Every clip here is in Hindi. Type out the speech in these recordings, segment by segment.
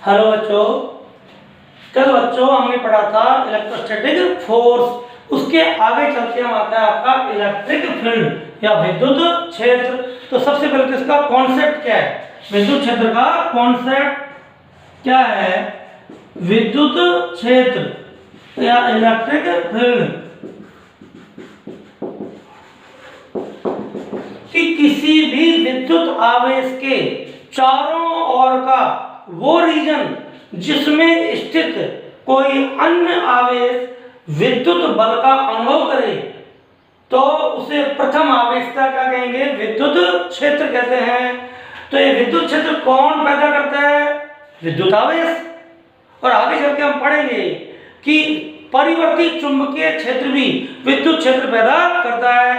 हेलो बच्चों, कल बच्चों हमने पढ़ा था इलेक्ट्रोस्टैटिक फोर्स। उसके आगे चलते हम आता है आपका इलेक्ट्रिक फील्ड या विद्युत क्षेत्र। तो सबसे पहले तो इसका कॉन्सेप्ट क्या है? विद्युत क्षेत्र का कॉन्सेप्ट क्या है? विद्युत क्षेत्र या इलेक्ट्रिक फील्ड कि किसी भी विद्युत आवेश के चारों ओर का वो रीजन जिसमें स्थित कोई अन्य आवेश विद्युत बल का अनुभव करे तो उसे प्रथम आवेशता क्या कहेंगे? विद्युत क्षेत्र कहते हैं। तो ये विद्युत क्षेत्र कौन पैदा करता है? विद्युत आवेश। और आगे चल के हम पढ़ेंगे कि परिवर्ती चुंबकीय क्षेत्र भी विद्युत क्षेत्र पैदा करता है।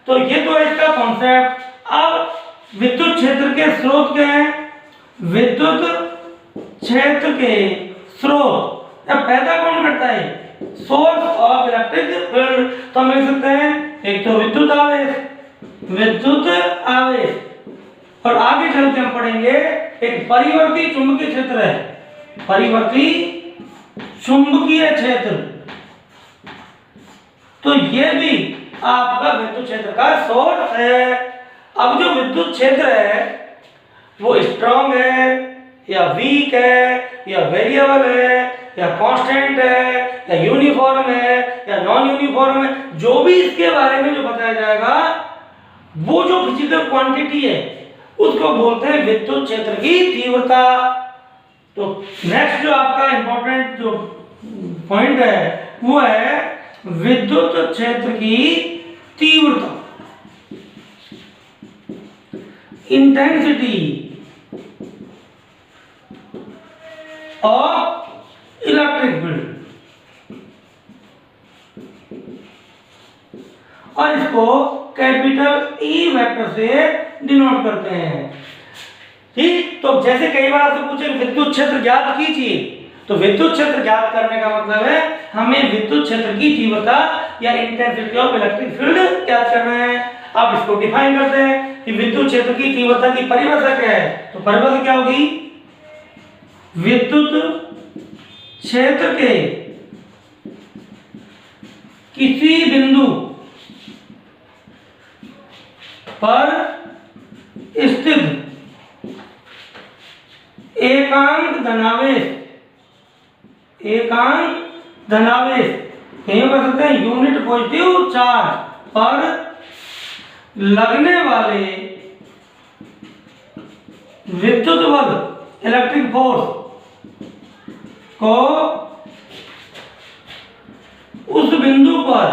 तो ये तो है इसका कॉन्सेप्ट। अब विद्युत क्षेत्र के स्रोत क्या हैं? विद्युत क्षेत्र के स्रोत या पैदा कौन करता है? Source of electric field. तो हम लिख सकते हैं एक तो विद्युत आवेश, विद्युत आवेश, और आगे चल के हम पढ़ेंगे एक परिवर्ती चुंबकीय क्षेत्र है, परिवर्ती चुंबकीय क्षेत्र। तो ये भी आपका विद्युत क्षेत्र का सोर्स है। अब जो विद्युत क्षेत्र है वो स्ट्रॉन्ग है या वीक है या वेरिएबल है या कांस्टेंट है या यूनिफॉर्म है या नॉन यूनिफॉर्म है, जो भी इसके बारे में जो बताया जाएगा वो जो फिजिकल क्वांटिटी है उसको बोलते हैं विद्युत क्षेत्र की तीव्रता। तो नेक्स्ट जो आपका इंपॉर्टेंट जो पॉइंट है वो है विद्युत क्षेत्र की तीव्रता, इंटेंसिटी ऑफ इलेक्ट्रिक फील्ड। और इसको कैपिटल ई वेक्टर से डिनोट करते हैं। ठीक, तो जैसे कई बार आपसे पूछे विद्युत क्षेत्र ज्ञात कीजिए, तो विद्युत क्षेत्र ज्ञात करने का मतलब है हमें विद्युत क्षेत्र की तीव्रता या इंटेंसिटी ऑफ इलेक्ट्रिक फील्ड ज्ञात करना है। अब इसको डिफाइन करते हैं कि विद्युत क्षेत्र की तीव्रता की परिभाषा क्या है। तो परिभाषा क्या होगी? विद्युत क्षेत्र के किसी बिंदु पर स्थित एकांक धनावेश, एकांक धनावेश कहीं कर सकते हैं यूनिट पॉजिटिव चार्ज पर लगने वाले विद्युत बल इलेक्ट्रिक फोर्स को उस बिंदु पर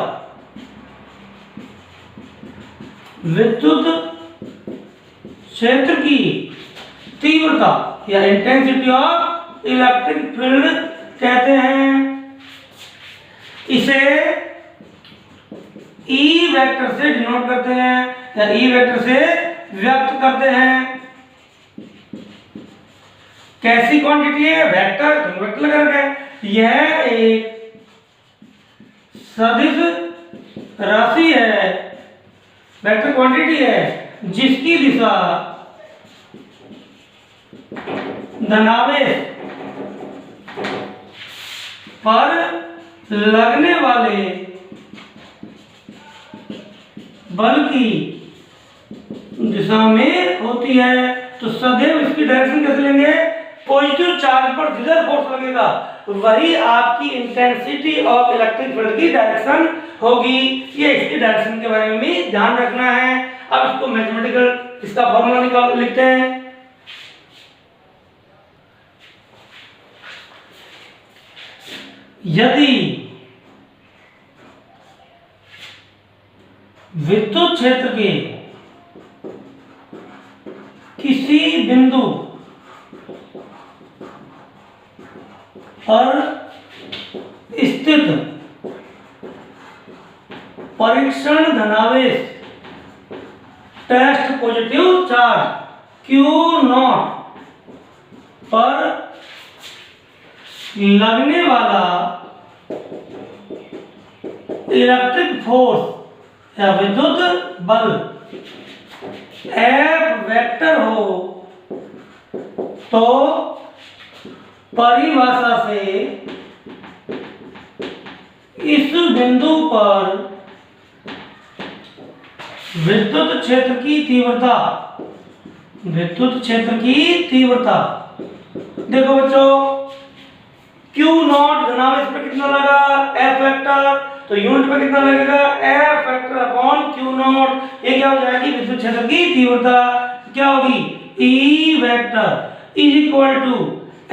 विद्युत क्षेत्र की तीव्रता या इंटेंसिटी ऑफ इलेक्ट्रिक फील्ड कहते हैं। इसे ई वेक्टर से डिनोट करते हैं या ई वेक्टर से व्यक्त करते हैं। कैसी क्वांटिटी है? वेक्टर, वेक्टर लगा रखा है। यह एक सदिश राशि है, वेक्टर क्वांटिटी है जिसकी दिशा धनावेश पर लगने वाले बल की दिशा में होती है। तो सदैव इसकी डायरेक्शन कैसे लेंगे? पॉजिटिव चार्ज पर जिधर फोर्स लगेगा वही आपकी इंटेंसिटी ऑफ इलेक्ट्रिक फील्ड की डायरेक्शन होगी। ये इसकी डायरेक्शन के बारे में भी ध्यान रखना है। अब इसको मैथमेटिकल इसका फॉर्मूला निकाल लिखते हैं। यदि विद्युत क्षेत्र के किसी बिंदु पर स्थित परीक्षण धनावेश टेस्ट पॉजिटिव चार्ज Q0 पर लगने वाला इलेक्ट्रिक फोर्स या विद्युत बल F वेक्टर हो तो परिभाषा से इस बिंदु पर विद्युत क्षेत्र की तीव्रता, विद्युत क्षेत्र की तीव्रता, देखो बच्चों Q नॉट धनावेश पे कितना लगा F वेक्टर, तो यूनिट पे कितना लगेगा F vector upon Q not. ये क्या हो जाएगी विद्युत क्षेत्र की तीव्रता क्या होगी E vector is equal to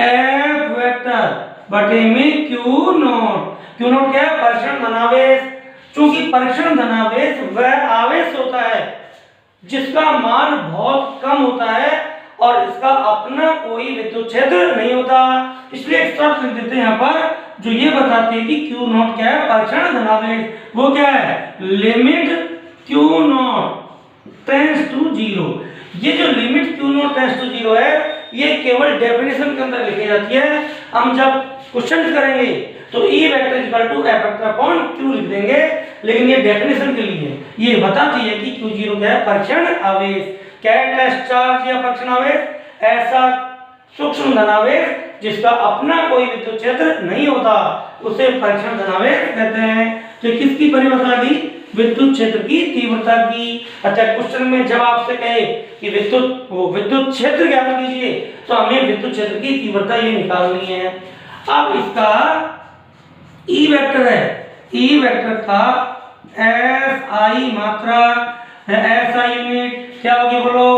F vector बटे में Q नॉट। Q नॉट क्या है परीक्षण धनावेश, क्योंकि परीक्षण धनावेश वह आवेश होता है जिसका मान बहुत कम होता है और इसका अपना कोई विद्युत क्षेत्र नहीं होता, इसलिए एक शर्त लिख देते हैं यहाँ पर जो ये बताती है कि Q नॉट क्या है परीक्षण धनावेश, वो क्या है limit Q not tends to 0। ये जो limit Q not tends to 0 है ये केवल डेफिनेशन के अंदर लिखी जाती है, हम जब क्वेश्चन करेंगे तो E vector equal to F vector upon Q लिख देंगे, लेकिन ये डेफिनेशन के लिए ये बताती है कि Q0 क्या है परीक्षण आवेश, क्या है टेस्ट चार्ज या परीक्षण आवेश, ऐसा सूक्ष्म धनावेश जिसका अपना कोई विद्युत क्षेत्र नहीं होता उसे परीक्षण धनावेश कहते हैं। तो किसकी परिभाषा की विद्युत क्षेत्र की तीव्रता की। अच्छा क्वेश्चन में जब आपसे कहे कि विद्युत क्षेत्र ज्ञात कीजिए तो हमें विद्युत क्षेत्र की तीव्रता ये निकालनी है। अब इसका E वेक्टर है, E वेक्टर का SI मात्रा SI यूनिट क्या होगी बोलो,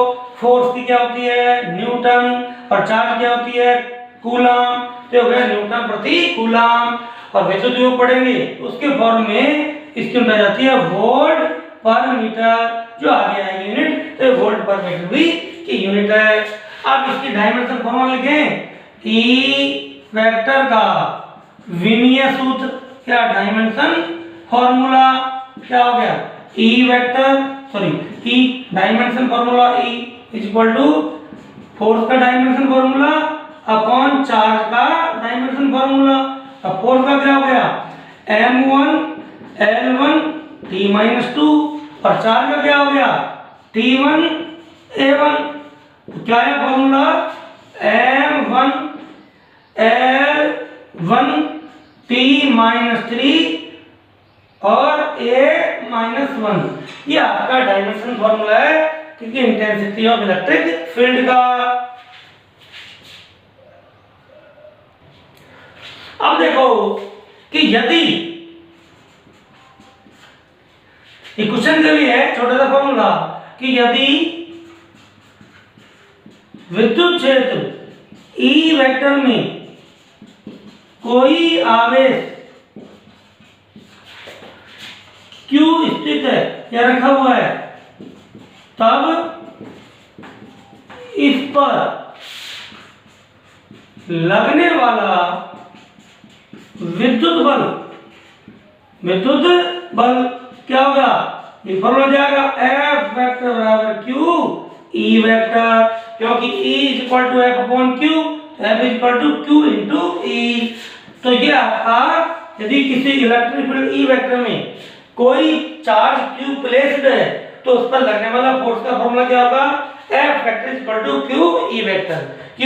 फोर्स की क्या होती है न्यूटन और चार्ज क्या होती है कूलम, तो हो गया न्यूटन प्रति कूलम। और विद्युत योग पढ़ेंगे उसके फॉर्म में इसकी यूनिट आ जाती है वोल्ट पर मीटर, जो आगे आएगी यूनिट तो वोल्ट पर मीटर भी की यूनिट है। अब इसकी डायमेंशन फॉर्मूला लिखें, E वेक्टर का विमीय सूत्र क्या डायमेंशन फॉर्मूला क्या हो गया E vector E dimension formula E is equal to force का डायमेंशन फॉर्मूला अपॉन चार्ज का डायमेंशन फॉर्मूला। अब फोर्स का क्या हो गया m1 l1 t-2 और चार्ज का क्या हो गया t1 a1, तो क्या है फॉर्मूला m1 l1 t-3 और a-1, ये आपका डायमेंशन फॉर्मूला है क्योंकि इंटेंसिटी ऑफ इलेक्ट्रिक फील्ड का। अब देखो कि यदि ये क्वेश्चन के लिए है छोटा सा फॉर्मूला कि यदि विद्युत क्षेत्र E वेक्टर में कोई आवेश Q स्थित है या रखा हुआ है तब इस पर लगने वाला विद्युत बल क्या होगा ये फॉर्मूला जाएगा F वेक्टर बराबर Q E वेक्टर, क्योंकि E is equal to F upon Q, F is equal to Q into E। तो ये आपका यदि किसी इलेक्ट्रिक फील्ड E वेक्टर में कोई चार्ज Q प्लेस्ड है तो उस पर लगने वाला फोर्स का फॉर्मूला क्या होगा F vector is equal to Q E vector. Q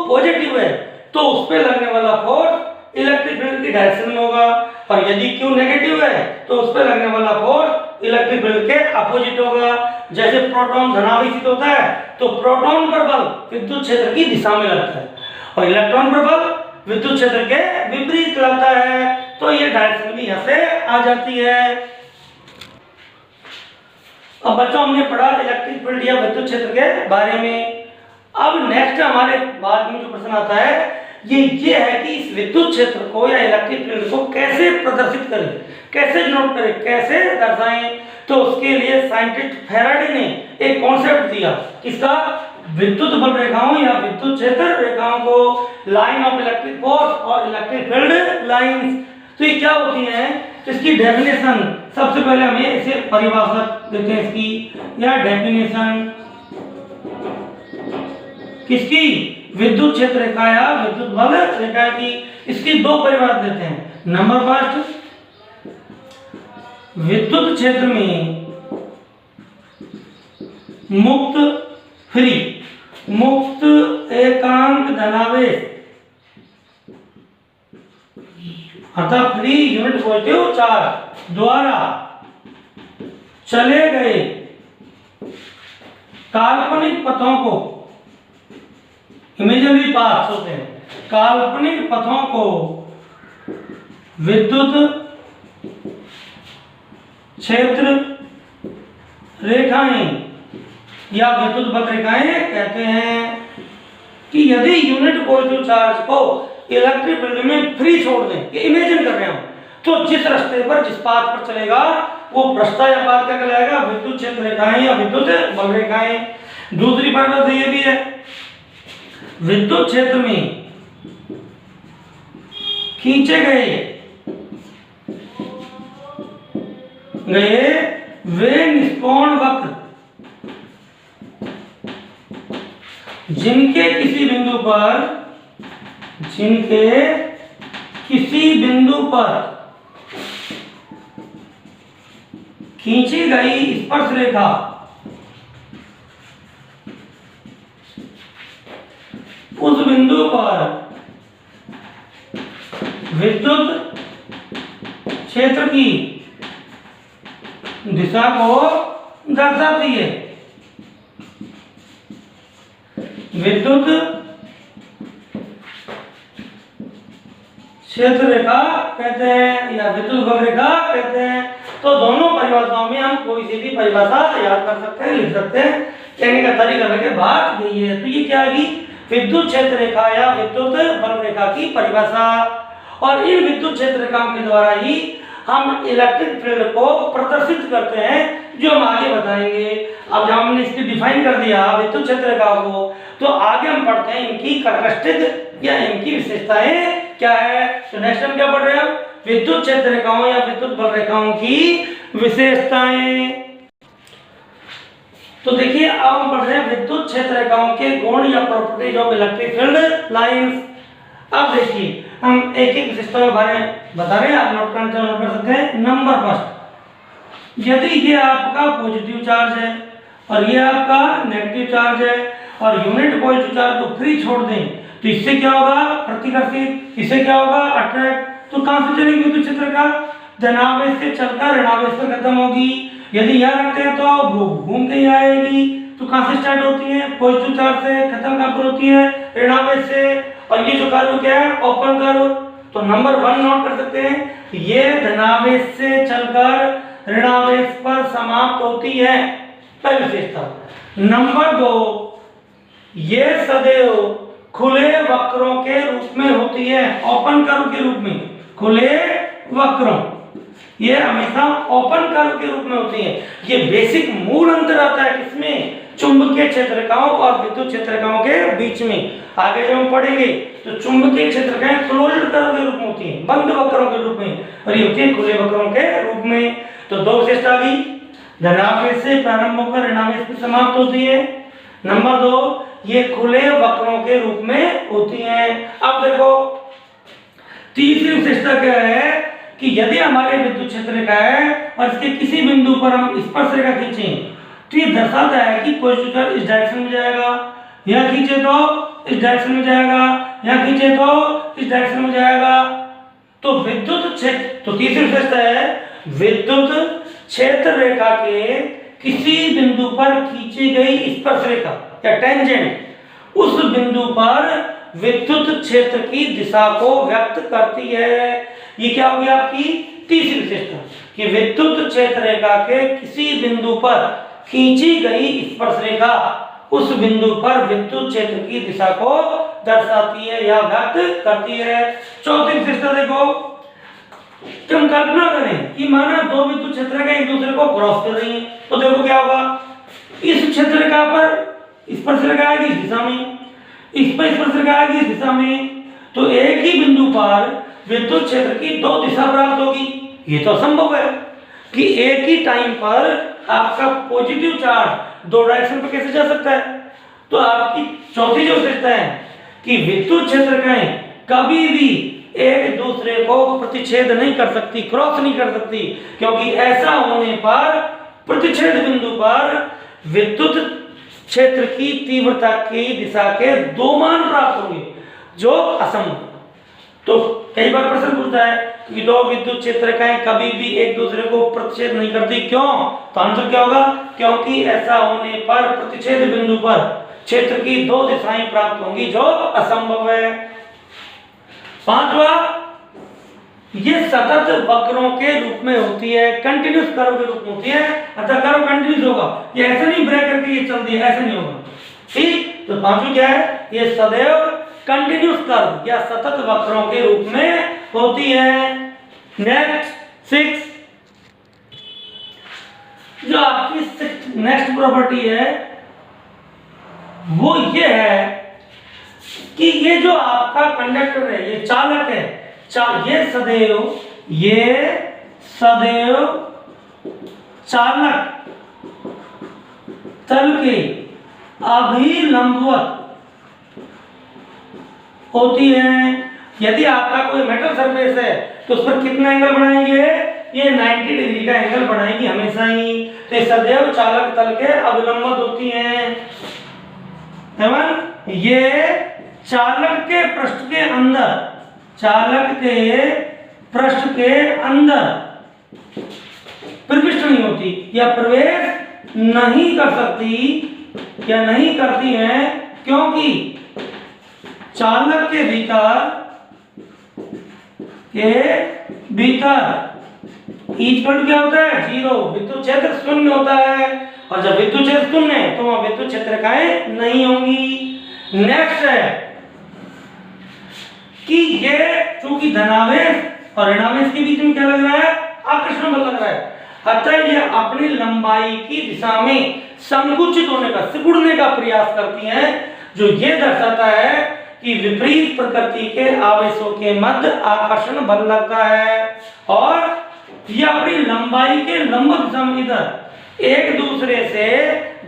positive है तो उस पे लगने वाला फोर्स इलेक्ट्रिक फील्ड की डायरेक्शन में होगा, और यदि Q नेगेटिव है तो उस पे लगने वाला फोर्स इलेक्ट्रिक फील्ड के अपोजिट होगा। जैसे प्रोटॉन धनावेशित होता है तो प्रोटॉन पर बल विद्युत क्षेत्र की दिशा में लगता है और इलेक्ट्रॉन पर बल विद्युत क्षेत्र के विपरीत लगता है, तो ये डायरेक्शन भी यहाँ से आ जाती है। अब बच्चों हमने पढ़ा इलेक्ट्रिक फील्ड या विद्युत क्षेत्र के बारे में। अब नेक्स्ट हमारे बाद में जो प्रश्न आता है ये है कि इस विद्युत क्षेत्र को या इलेक्ट्रिक फील्ड को कैसे प्रदर्शित करें, कैसे डिनोट करें, कैसे दर्शाएं। तो उसके लिए साइंटिस्ट फैराडे ने एक कॉन्सेप्ट दिया किसका विद्युत बल रेखाओं या विद्युत क्षेत्र रेखाओं को, लाइन ऑफ इलेक्ट्रिक फोर्स और इलेक्ट्रिक फील्ड लाइंस। तो ये क्या होती हैं, तो इसकी डेफिनेशन सबसे पहले हमें इसे परिभाषा देते हैं इसकी, या डेफिनेशन किसकी विद्युत क्षेत्र रेखा या विद्युत बल रेखा की। इसकी दो परिभाषा देते हैं। नंबर फर्स्ट, विद्युत क्षेत्र में मुक्त फ्री मुक्त एकांक धनावेश अर्थात फ्री यूनिट पॉजिटिव चार्ज द्वारा चले गए काल्पनिक पथों को, इमेजिनरी पाथ होते हैं, काल्पनिक पथों को विद्युत क्षेत्र रेखाएं या विद्युत वक्रेखाएं कहते हैं। कि यदि यूनिट पॉजिटिव चार्ज को इलेक्ट्रिक फील्ड में फ्री छोड़ दें, ये इमेजिन कर रहे हैं, तो जिस रास्ते पर जिस पाथ पर चलेगा वो प्रस्था या पाथ क्या कहलाएगा, विद्युत क्षेत्र रेखाएं या विद्युत वक्रेखाएं। दूसरी परिभाषा ये भी है, विद्युत क्षेत्र में खींचे गए वे निष्कोण वक्र जिनके किसी बिंदु पर खींची गई स्पर्श रेखा उस बिंदु पर विद्युत क्षेत्र की दिशा को दर्शाती है। विद्युत क्षेत्र रेखा कहते हैं या विद्युत वक्रेखा कहते हैं। तो दोनों परिभाषाओं में हम कोई सी भी परिभाषा याद कर सकते हैं, लिख सकते हैं। कहने का तरीका लगे बात यही है। तो ये क्या आएगी, विद्युत क्षेत्र रेखा या विद्युत वक्रेखा की परिभाषा। और इन विद्युत क्षेत्र रेखाओं के द्वारा ही हम इलेक्ट्रिक फील्ड को प्रदर्शित करते हैं, जो हम आगे बताएंगे। अब जब हमने इसकी डिफाइन कर दिया विद्युत क्षेत्र रेखाओं को, तो आगे हम पढ़ते हैं इनकी कैरेक्टरिस्टिक या इनकी विशेषताएं क्या है। तो नेक्स्ट हम क्या पढ़ रहे हैं, विद्युत क्षेत्र रेखाओं या विद्युत वक्रेखाओं की विशेषताएं। तो देखिए अब हम पढ़ रहे हैं विद्युत क्षेत्र रेखाओं के गुण या properties of electric field lines. अब देखिए हम एक एक विशेषता के बारे में बता रहे हैं, आप नोट कर सकते हैं। नंबर फर्स्ट, यदि ये आपका पॉजिटिव चार्ज है और ये आपका नेगेटिव चार्ज है और यूनिट पॉजिटिव चार्ज को फ्री छोड़ दें, तो इससे क्या होगा, प्रतिकर्षित। इससे क्या होगा, अट्रैक्ट। तो कहां से चलेगी विद्युत क्षेत्र का, धनावेश से चलकर ऋणावेश पर खत्म होगी। यदि यहाँ रखते हैं तो घूम के यहाँ आएगी। तो कहां से स्टार्ट होती है, पॉजिटिव चार्ज से, खत्म कहां पर होती है, ऋणावेश से। और ये जो कर्व क्या है, ओपन कर्व। तो नंबर 1 नोट कर सकते हैं, ये धनावेश से चलकर ऋणावेश पर समाप्त होती है, पहली विशेषता। नंबर 2, ये सदैव खुले वक्रों के रूप में होती है, ओपन कर्व के रूप में। खुले वक्रों, ये हमेशा ओपन कर्व के रूप में होती है। ये बेसिक मूल अंतर आता है किसमें, चुंबकीय क्षेत्र रेखाओं और विद्युत क्षेत्र रेखाओं के बीच में। आगे जब हम पढ़ेंगे तो चुंबकीय क्षेत्र रेखाएं क्लोज्ड कर्व के रूप में होती हैं, बंद वक्रों के रूप में, और ये होती है खुले वक्रों के रूप में। तो दो विशेषता आ गई, धनावेश से प्रारंभ होकर ऋणावेश पर समाप्त होती है। नंबर 2, ये खुले वक्रों के रूप में होती हैं। अब देखो तीसरी विशेषता क्या है कि यदि हमारे विद्युत क्षेत्र रेखा है और इसके किसी बिंदु पर हम स्पर्श रेखा खींचें, तो ये दर्शाता है कि पॉजिटिव चार्ज इस डायरेक्शन में जाएगा, यहाँ खींचे तो इस डायरेक्शन में जाएगा, यहाँ खींचे तो इस डायरेक्शन में जाएगा। तो विद्युत क्षेत्र, तो तीसरी विशेषता है विद्युत क्षेत्र रेखा के किसी बिंदु पर खींची गई स्पर्श रेखा या टेंजेंट, उस बिंदु पर विद्युत क्षेत्र की दिशा को व्यक्त करती है। ये क्या होगी आपकी तीसरी विशेषता, कि विद्युत क्षेत्र रेखा के किसी बिंदु पर खींची गई स्पर्श रेखा उस बिंदु पर विद्युत क्षेत्र की दिशा को दर्शाती है या व्यक्त करती है। चौथी विशेषता देखो, हम कल्पना करें कि माना दो विद्युत क्षेत्र रेखा एक दूसरे को क्रॉस कर रही हैं, तो देखो क्या होगा, इस क्षेत्र रेखा पर स्पर्श रेखा आएगी इस दिशा में, इस पर स्पर्श रेखा आएगी इस दिशा में, तो एक ही बिंदु पर विद्युत क्षेत्र की दो दिशा प्राप्त होगी। ये तो असंभव है कि एक ही टाइम पर आपका पॉजिटिव चार्ज दो डायरेक्शन पर कैसे जा सकता है। तो आपकी चौथी जो विशेषता है कि विद्युत क्षेत्र रेखाएं कभी भी एक दूसरे को प्रतिच्छेद नहीं कर सकती, क्रॉस नहीं कर सकती, क्योंकि ऐसा होने पर प्रतिच्छेद बिंदु पर विद्युत क्षेत्र की तीव्रता की दिशा के दो मान प्राप्त होंगे जो असंभव। तो कई बार प्रश्न पूछता है कि दो विद्युत क्षेत्रकाएं कभी भी एक दूसरे को प्रतिच्छेद नहीं करती, क्यों? तो आंसर क्या होगा? क्योंकि ऐसा होने पर प्रतिच्छेद बिंदु पर क्षेत्र की दो दिशाएं प्राप्त होंगी जो असंभव है। पांचवा, ये सतत वक्रों के रूप में होती है, कंटिन्यूस कर्व के रूप में होती है, अतः कर्व कंटिन्यूस होगा। ये ऐसे नहीं ब्रेक करके ये चलती है, ऐसे नहीं होगा। ठीक, तो पांचवा क्या है? ये सदैव कंटिन्यूस कर्व या सतत वक्रों के रूप में होती है। नेक्स्ट 6, जो आपकी नेक्स्ट प्रॉपर्टी है वो ये है कि ये जो आपका कंडक्टर है, ये चालक है, ये सदैव चालक तल के अभिलंबवत होती है। यदि आपका कोई मेटल सरफेस है तो उस पर कितना एंगल बनाएंगे? ये 90 डिग्री का एंगल बनाएंगे हमेशा ही। तो सदैव चालक तल के अभिलंबवत होती हैं एवं ये चालक के पृष्ठ के अंदर प्रविष्ट नहीं होती या प्रवेश नहीं कर सकती या नहीं करती हैं, क्योंकि चालक के भीतर इक्वल क्या होता है? 0। विद्युत क्षेत्र शून्य होता है, और जब विद्युत क्षेत्र शून्य है तो वहां विद्युत क्षेत्रकाएं नहीं होंगी। नेक्स्ट है कि ये चूंकि धनावेश और ऋणावेश के बीच में क्या लग रहा है? आकर्षण बल लग रहा है, अतः ये अपनी लंबाई की दिशा में संकुचित होने का, सिकुड़ने का प्रयास करती हैं, जो ये दर्शाता है कि विपरीत प्रकृति के आवेशों के मध्य आकर्षण बल लगता है, और ये अपनी लंबाई के लंब दिशा में इधर एक दूसरे से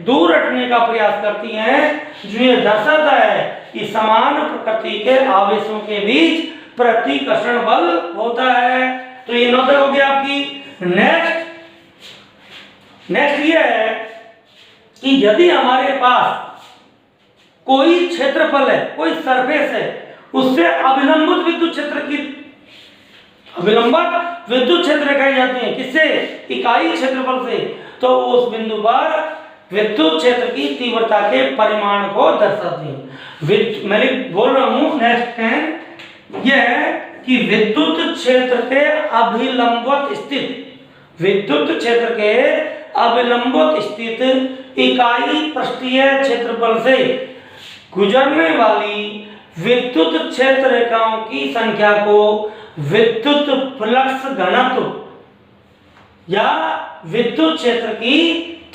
दूर हटने का प्रयास करती हैं, जो ये दर्शाता है कि समान प्रकृति के आवेशों के बीच प्रतिकर्षण बल होता है। तो ये 9 हो गया आपकी। नेक्स्ट ये है कि यदि हमारे पास कोई क्षेत्रफल है, कोई सरफेस है, उससे अभिलंबित विद्युत क्षेत्र कहे जाते हैं, किससे? इकाई क्षेत्रफल से। तो उस बिंदु पर विद्युत क्षेत्र की तीव्रता के परिमाण को दर्शाते हैं। मैं बोल रहा हूं नेक्स्ट 10 यह है कि विद्युत क्षेत्र के अभिलंबवत स्थित इकाई पृष्ठीय क्षेत्रफल से गुजरने वाली विद्युत क्षेत्र रेखाओं की संख्या को विद्युत फ्लक्स घनत्व या विद्युत क्षेत्र की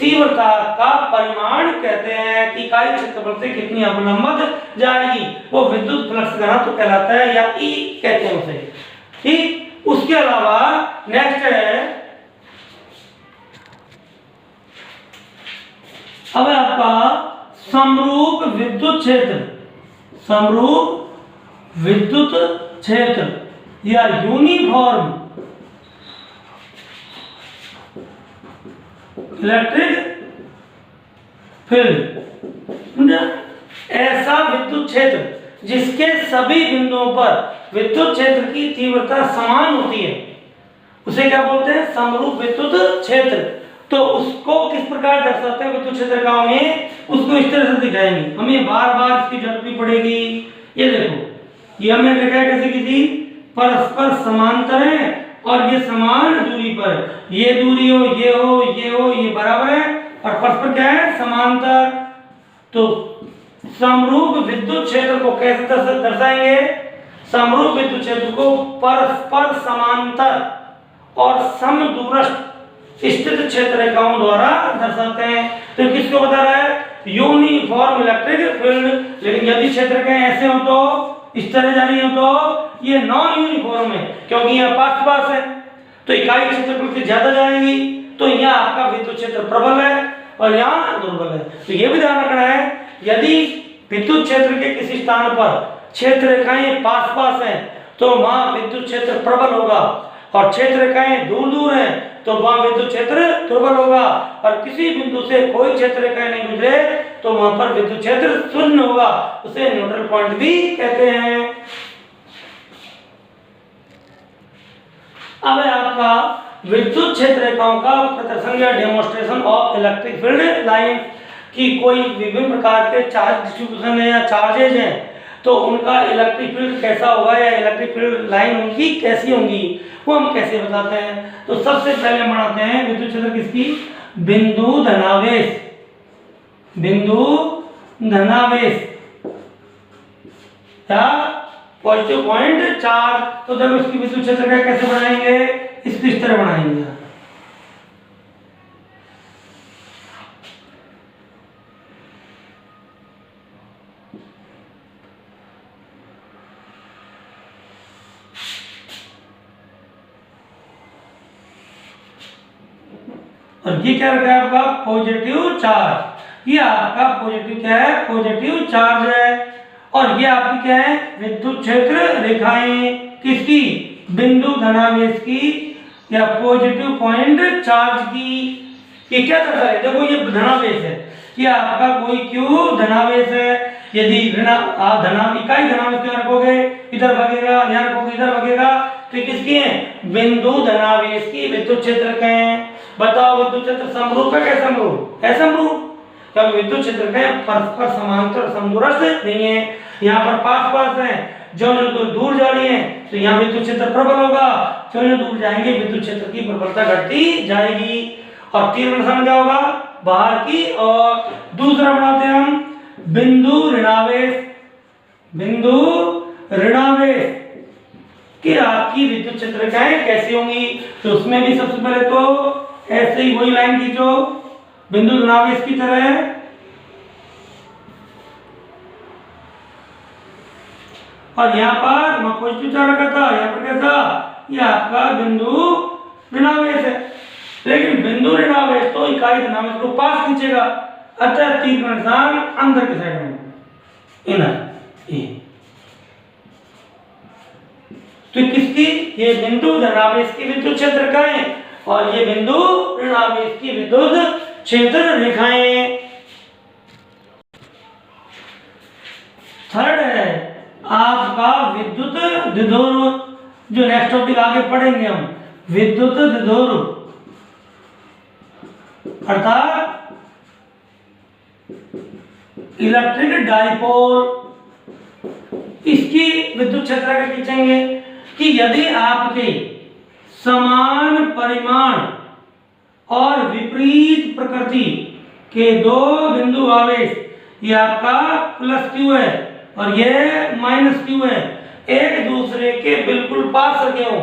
तीव्रता का परिमाण कहते हैं। कि इकाई क्षेत्रफल से कितनी अभिलंबित जाएगी वो विद्युत फ्लक्स घनत्व कहलाता है, या ई कहते हैं उसे। ठीक, उसके अलावा नेक्स्ट है अब आपका समरूप विद्युत क्षेत्र या यूनिफॉर्म इलेक्ट्रिक फील्ड, ऐसा विद्युत क्षेत्र जिसके सभी बिंदुओं पर विद्युत क्षेत्र की तीव्रता समान होती है, उसे क्या बोलते हैं? समरूप विद्युत क्षेत्र। तो उसको किस प्रकार दर्शाते हैं विद्युत क्षेत्र का में? उसको इस तरह से दिखाएंगे, हमें बार बार इसकी जरूरत भी पड़ेगी। ये देखो, ये हमने देखा है कैसे की थी, परस्पर समांतर है और ये समान दूरी पर, ये दूरी हो, ये बराबर है, और परस्पर क्या है? समांतर। तो समरूप विद्युत क्षेत्र को कैसे दर्शाएंगे? समरूप विद्युत क्षेत्र को परस्पर समांतर और समदूरस्थ स्थित क्षेत्र रेखाओं द्वारा दर्शाते हैं। तो किसको बता रहा है? Uniform electric field. लेकिन यदि क्षेत्र के ऐसे हो तो, इस तरह जा रही हो तो ये नॉन यूनिफॉर्म है, क्योंकि यहाँ पास है तो इकाई क्षेत्रफल से ज्यादा जाएंगी, तो यहाँ आपका विद्युत क्षेत्र प्रबल है और यहाँ दुर्बल है। तो ये भी ध्यान रखना है, यदि विद्युत क्षेत्र के किसी स्थान पर क्षेत्र रेखाएं पास हैं तो वहां विद्युत क्षेत्र प्रबल होगा, और क्षेत्र रेखाएं दूर हैं तो वहां विद्युत क्षेत्र दुर्बल होगा। और किसी बिंदु से कोई क्षेत्र रेखाएं नहीं गुजरे तो वहां पर विद्युत क्षेत्र शून्य होगा, उसे न्यूट्रल पॉइंट भी कहते हैं। अब है आपका विद्युत क्षेत्र रेखाओं का प्रदर्शन या demonstration of electric field line, कि कोई विभिन्न प्रकार के चार्ज डिस्ट्रीब्यूशन है या चार्जेज हैं, तो उनका इलेक्ट्रिक फील्ड कैसा होगा या इलेक्ट्रिक फील्ड लाइन उनकी कैसी होंगी, वो हम कैसे बताते हैं। तो सबसे पहले हम बनाते हैं विद्युत क्षेत्र किसकी, बिंदु धनावेश, बिंदु धनावेश या पॉजिटिव पॉइंट चार्ज। तो जब उसकी विद्युत क्षेत्र का कैसे बनाएंगे, इस तरह बनाएंगे। और ये क्या रखा है आपका पॉजिटिव चार्ज, ये आपका पॉजिटिव क्या है, पॉजिटिव चार्ज है। और ये आपकी क्या है, विद्युत क्षेत्र रेखाएं किसकी, बिंदु धनावेश की या पॉजिटिव पॉइंट चार्ज की। ये क्या करता है, देखो ये धनावेश है, ये आपका कोई क्यू धनावेश है। यदि इकाई धनावेश क्यों रखोगे, इधर भागेगा, यहाँ रखोगे इधर भागेगा, तो किसकी है, बिंदु धनावेश की विद्युत क्षेत्र के हैं। बताओ विद्युत क्षेत्र समरूप है क्या, समरूप है, समरूप, क्योंकि विद्युत क्षेत्र के परस्पर समांतर समदूरस्थ नहीं है। यहाँ पर पास पास है, जो दूर जा रही है तो यहाँ विद्युत क्षेत्र प्रबल होगा, जो दूर जाएंगे विद्युत क्षेत्र की प्रबलता घटती जाएगी। और तीर निशान क्या होगा, बाहर की। और दूसरा बनाते हैं हम बिंदु ऋणावेश, बिंदु ऋणावेश कि आपकी विद्युत क्षेत्रकाएं कैसी होंगी। तो उसमें भी सबसे पहले तो ऐसे ही वही लाइन खींचो बिंदु धनावेश की तरह, और यहाँ पर मैं पॉजिटिव चार्ज रखा था, यहाँ पर कैसा, ये आपका बिंदु ऋणावेश है। लेकिन बिंदु ऋणावेश तो इकाई धनावेश को पास खींचेगा, अतः तीर का निशान अंदर के साइड में, इनर। तो किसकी, ये बिंदु धनावेश की विद्युत क्षेत्र का है, और ये बिंदु ऋणावेश की विद्युत क्षेत्र रेखाएं। थर्ड है आपका विद्युत द्विध्रुव, जो नेक्स्ट टॉपिक आगे पढ़ेंगे हम, विद्युत द्विध्रुव अर्थात इलेक्ट्रिक डाइपोल। इसकी विद्युत क्षेत्र का खींचेंगे कि यदि आपके समान परिमाण और विपरीत प्रकृति के दो बिंदु आवेश, ये आपका प्लस क्यू है और ये माइनस क्यू है, एक दूसरे के बिल्कुल पास रखे हो,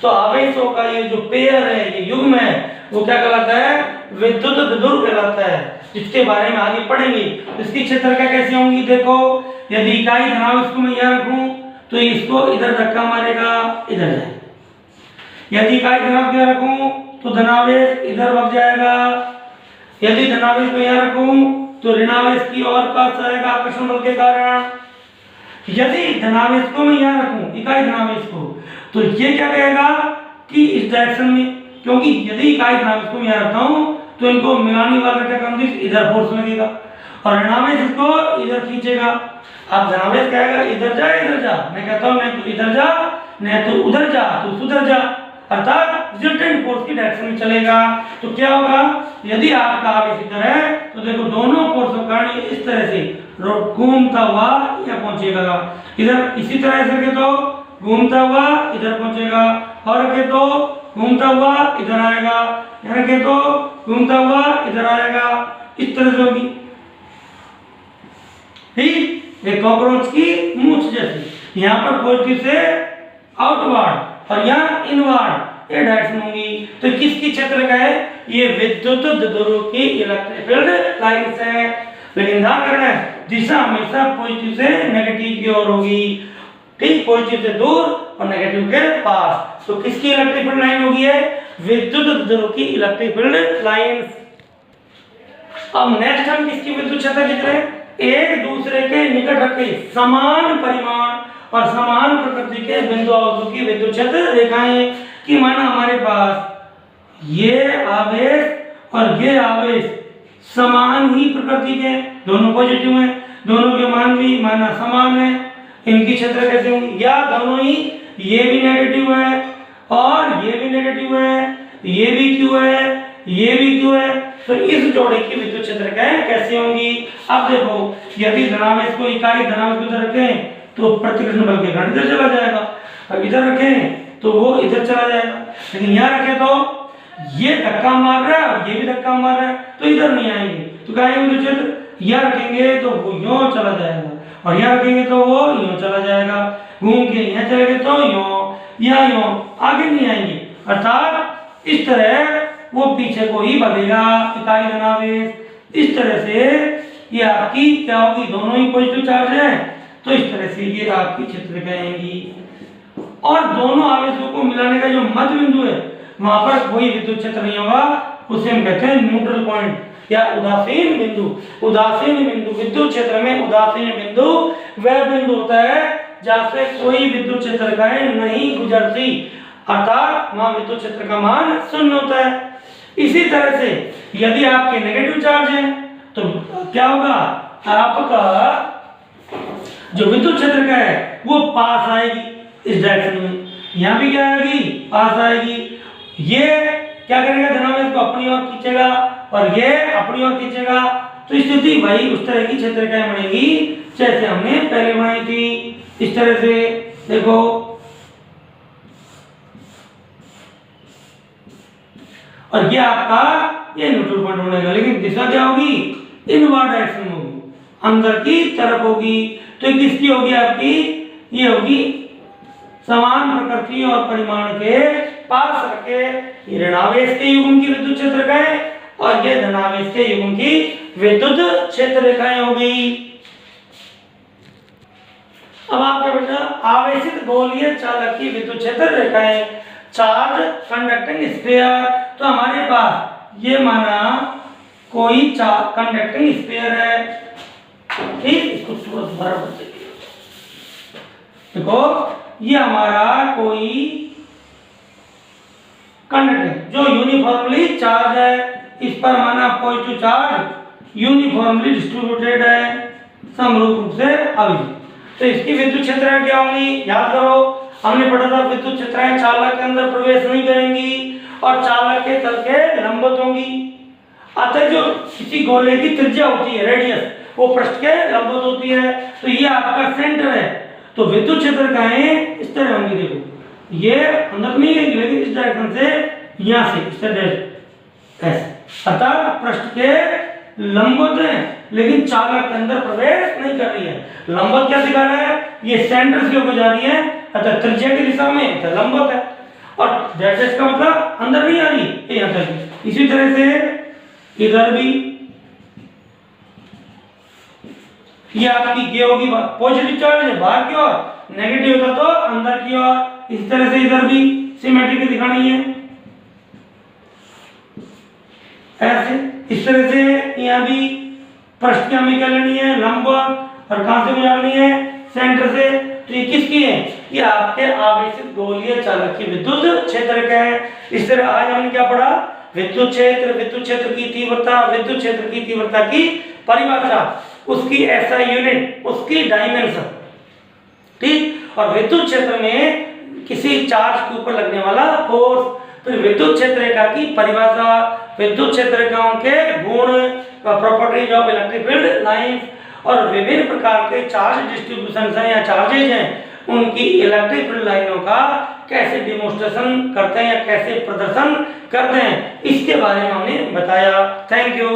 तो आवेशों का ये जो पेयर है, ये युग्म है, वो क्या कहलाता है, विद्युत द्विध्रुव कहलाता है, जिसके बारे में आगे पढ़ेंगे। इसकी क्षेत्ररेखा कैसी होंगी, देखो यदि इकाई धनावेश को मैं यहाँ रखूं तो इसको इधर धक्का मारेगा, इधर जाएगा। यदि इकाई धनावेश यहाँ रखूं तो धनावेश इधर भाग जाएगा। यदि धनावेश को यहाँ रखूं तो ऋणावेश की ओर पास आएगा आकर्षण बल के कारण। यदि धनावेश को मैं यहाँ रखूं, इकाई धनावेश को, तो ये क्या कहेगा कि इस डायरेक्शन में, क्योंकि यदि इकाई धनावेश को यहाँ रखता हूं तो इनको मिलाने वाला क्या काम, इधर फोर्स लगेगा और ऋणावेश इसको इधर खींचेगा। अब धनावेश कहेगा इधर जा, इधर जा, मैं कहता हूं नहीं तो इधर जा, नहीं तो उधर जा, तो सुधर जा, अर्थात रिजल्टेंट फोर्स की डायरेक्शन में चलेगा। तो क्या होगा, यदि आपका आवेश इधर है तो देखो दोनों फोर्सों का इस तरह से घूमता हुआ यहाँ पहुंचेगा, इधर इसी तरह से रखे तो घूमता हुआ इधर पहुंचेगा, और रखे तो घूमता हुआ इधर आएगा, यहाँ रखे तो घूमता हुआ इधर आएगा, इस तरह से होगी। ठीक, एक कॉकरोच की मूंछ जैसी, यहाँ पर पॉजिटिव से आउटवर्ड और यहाँ इनवर्ड ये डायरेक्शन होंगी। तो किसकी क्षेत्र का है, ये विद्युत द्विध्रुव की इलेक्ट्रिक फील्ड लाइंस है। लेकिन ध्यान रखना है दिशा हमेशा पॉजिटिव से नेगेटिव की ओर होगी, ठीक, पॉजिटिव से दूर और नेगेटिव के पास। तो किसकी इलेक्ट्रिक फील्ड लाइन होगी, है विद्युत द्विध्रुव की इलेक्ट्रिक फील्ड लाइंस। अब नेक्स्ट हम किसकी विद्युत क्षेत्र लिख रहे हैं, एक दूसरे के निकट रखे समान परिमाण और समान प्रकृति के बिंदु आवेशों की विद्युत क्षेत्र रेखाएं। कि माना हमारे पास ये आवेश और ये आवेश समान ही प्रकृति के, दोनों पॉजिटिव हैं, दोनों के मान भी माना समान है, इनकी क्षेत्र कैसे होंगी, या दोनों ही ये भी नेगेटिव है और ये भी नेगेटिव है, ये भी क्यू है, ये भी क्यू है, तो इस जोड़े की विद्युत क्षेत्रकाएं कैसे होंगी। अब देखो यदि धनावेश को इकाई धनावेश को इधर रखें तो प्रतिकर्षण बल के कारण इधर चला जाएगा, अब इधर रखें तो वो इधर चला जाएगा, लेकिन यहाँ रखें तो ये धक्का मार रहा है और ये भी धक्का मार रहा है तो इधर नहीं आएंगे, तो क्या आएंगे विद्युत क्षेत्र, यहाँ रखेंगे तो वो यूं चला जाएगा और यहाँ रखेंगे तो वो यूं चला जाएगा, घूम के यहाँ चलेंगे तो यूं या यूं आगे नहीं आएंगे, अर्थात इस तरह वो पीछे को ही बढ़ेगा इकाई धनावेश। इस तरह से ये आपकी क्या होगी, दोनों ही पॉजिटिव चार्ज है तो इस तरह से ये आपकी क्षेत्रकाएं आएंगी। और दोनों आवेशों को मिलाने का जो मध्य बिंदु है वहां पर कोई विद्युत क्षेत्र नहीं होगा, उसे हम कहते हैं न्यूट्रल पॉइंट या उदासीन बिंदु। उदासीन बिंदु विद्युत क्षेत्र में उदासीन बिंदु वह बिंदु होता है जहां से कोई विद्युत क्षेत्रकाएं नहीं गुजरती, अर्थात वहां विद्युत क्षेत्र का मान शून्य होता है। इसी तरह से यदि आपके नेगेटिव चार्ज है तो क्या होगा, आपका जो विद्युत क्षेत्र का है वो पास आएगी इस डायरेक्शन में, यहाँ भी क्या आएगी, पास आएगी। ये क्या करेगा, धनावेश को अपनी ओर खींचेगा और ये अपनी ओर खींचेगा, तो स्थिति वही उस तरह की क्षेत्रकाएं बनेगी जैसे हमने पहले बनाई थी। इस तरह से देखो और ये आपका ये न्यूट्रल पॉइंट बनेगा, लेकिन दिशा क्या होगी, इनवर्ड डायरेक्शन में होगी, अंदर की तरफ होगी। तो किसकी होगी आपकी, ये होगी समान प्रकृति और परिमाण के पास रखे ऋणावेश के युग्म की विद्युत क्षेत्रकाएं और ये धनावेश के युग्म की विद्युत क्षेत्रकाएं होगी। अब आपका बेटा आवेशित गोलीय चालक की विद्युत क्षेत्र रेखाएं, चार्ज कंडक्टिंग स्फीयर। तो हमारे पास ये माना कोई कंडक्टिंग स्फीयर है, ठीक, इसको थोड़ा बराबर देखो, ये हमारा कोई कंडक्टिंग जो यूनिफॉर्मली चार्ज है, इस पर माना पॉजिटिव चार्ज यूनिफॉर्मली डिस्ट्रीब्यूटेड है, समरूप रूप से अभिजित। तो इसकी विद्युत क्षेत्राएं क्या होंगी, याद करो हमने पढ़ा था विद्युत क्षेत्राएं चालक के अंदर प्रवेश नहीं करेंगी और चालक के तल के लंबवत होंगी। अतः जो किसी गोले की त्रिज्या होती है, रेडियस, वो पृष्ठ के लंबवत होती है, तो ये आपका सेंटर है। तो विद्युत क्षेत्रकाएं इस तरह होंगी, देखो ये अंदर नहीं है लेकिन इस डायरेक्शन से यहाँ से इस तरह ऐसे, अर्थात पृष्ठ के लंबवत है लेकिन चालक के अंदर प्रवेश नहीं कर रही है। लंबवत क्या दिखा रहा है, ये सेंटर से होकर जा रही है, अतः त्रिज्या की दिशा में लंबवत है और डायरेक्शन का मतलब अंदर नहीं आ रही, ये यहाँ तक। इसी तरह से इधर भी ये आपकी ये होगी पॉजिटिव चार्ज है बाहर की ओर, नेगेटिव होता तो अंदर की ओर। इस तरह से इधर भी सिमेट्रिक दिखानी है ऐसे। इस तरह से यहाँ भी पृष्ठ की हमें क्या लेनी है, लंबवत, और कहां से गुजारनी है, सेंटर से। तो ये किसकी है, ये आपके आवेशित गोलीय चालक की विद्युत क्षेत्र का है। इस तरह आज हमने क्या पढ़ा, विद्युत क्षेत्र, विद्युत क्षेत्र की तीव्रता, विद्युत क्षेत्र की तीव्रता की परिभाषा, उसकी एसआई यूनिट, उसकी डायमेंशन, ठीक, और विद्युत क्षेत्र में किसी चार्ज के ऊपर लगने वाला फोर्स। फिर विद्युत क्षेत्र रेखा की परिभाषा, विद्युत क्षेत्र रेखाओं के गुण, properties of electric field lines, और विभिन्न प्रकार के चार्ज डिस्ट्रीब्यूशन हैं या चार्जेज हैं, उनकी इलेक्ट्रिक फील्ड लाइनों का कैसे डिमोन्स्ट्रेशन करते हैं या कैसे प्रदर्शन करते हैं, इसके बारे में हमने बताया। Thank you.